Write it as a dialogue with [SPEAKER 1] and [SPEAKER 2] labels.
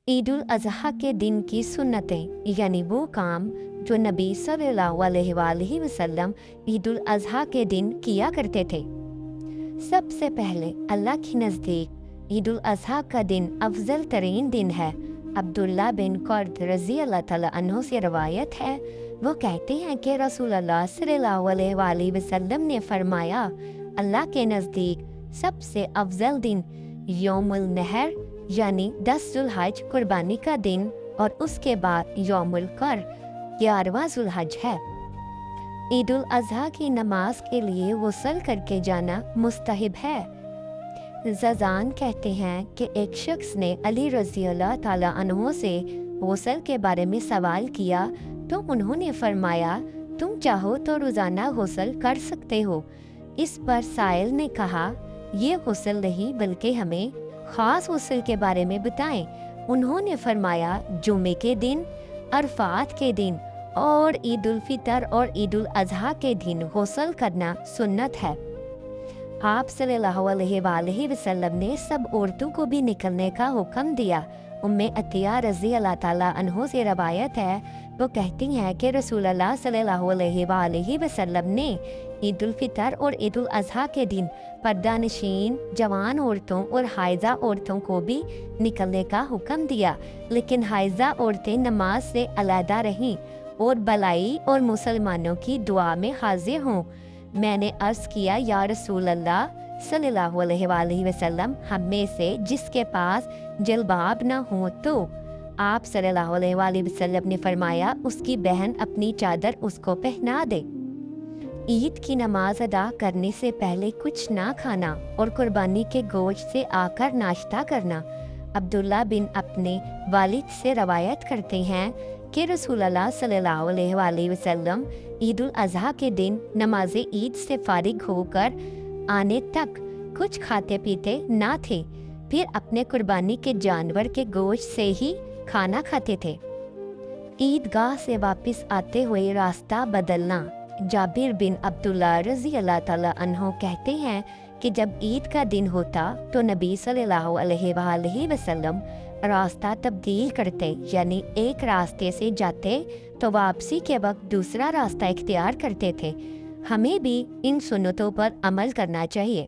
[SPEAKER 1] ईद उल अज़हा के दिन की सुन्नतें यानी वो काम जो नबी सल्लल्लाहु अलैहि वसल्लम ईद उल अज़हा के दिन किया करते थे। सबसे पहले अल्लाह के नज़दीक ईद उल अज़हा का दिन अफजल तरीन दिन है। अब्दुल्ला बिन कुर्द रज़ी अल्लाह ताला अन्हो से रवायत है, वो कहते हैं कि रसूलुल्लाह सल्लल्लाहु अलैहि वसल्लम ने फरमाया, अल्लाह के नज़दीक सबसे अफजल दिन यौमुल नहर यानी 10 जुल्हज कुर्बानी का दिन और उसके बाद यौमुल कर 11वां जुल्हज है। ईद उल अज़हा की नमाज के लिए गुस्ल करके जाना मुस्तहब है। ज़ज़ान कहते हैं कि एक शख्स ने अली रज़ी अल्लाह ताला अन्हो से गुस्ल के बारे में सवाल किया तो उन्होंने फरमाया, तुम चाहो तो रोज़ाना गुस्ल कर सकते हो। इस पर साइल ने कहा, ये गुस्ल नहीं बल्कि हमें ख़ास गुस्ल के बारे में बताएं। उन्होंने फरमाया, जुमे के दिन, अरफात के दिन और ईद उल फितर और ईद उल अज़हा के दिन गुस्ल करना सुन्नत है। आप सल्लल्लाहु अलैहि वसल्लम ने सब औरतों को भी निकलने का हुक्म दिया। उम्मे अतिया रज़ी अल्लाह ताला अन्हो से रवायत है, वो कहती हैं कि रसूलुल्लाह सल्लल्लाहु अलैहि वसल्लम ने ईद उल फितर और ईद उल अज़हा के दिन पर्दानशीन जवान औरतों और हाइजा औरतों को भी निकलने का हुक्म दिया, लेकिन हाइजा औरतें नमाज से अलहदा रहीं और भलाई और मुसलमानों की दुआ में हाजिर हों। मैंने अर्ज़ किया, या रसूल अल्लाह सल्लल्लाहु अलैहि वसल्लम, हम में से जिसके पास जलबाब न हो तो? आप सल्लल्लाहु अलैहि वसल्लम ने फरमाया, उसकी बहन अपनी चादर उसको पहना दे। ईद की नमाज अदा करने से पहले कुछ ना खाना और कुर्बानी के गोश्त से आकर नाश्ता करना। अब्दुल्ला बिन अपने वालिद से रवायत करते हैं कि रसूलुल्लाह सल्लल्लाहु अलैहि वसल्लम ईद उल अज़हा के दिन नमाज ईद से फारिग होकर आने तक कुछ खाते पीते ना थे, फिर अपने कुर्बानी के जानवर के गोश्त से ही खाना खाते थे। ईदगाह से वापस आते हुए रास्ता बदलना। जाबिर बिन अब्दुल्ला रज़ी अल्लाह ताला अन्हो कहते हैं कि जब ईद का दिन होता तो नबी सल्लल्लाहु अलैहि वसल्लम रास्ता तब्दील करते, यानी एक रास्ते से जाते तो वापसी के वक्त दूसरा रास्ता इख्तियार करते थे। हमें भी इन सुन्नतों पर अमल करना चाहिए।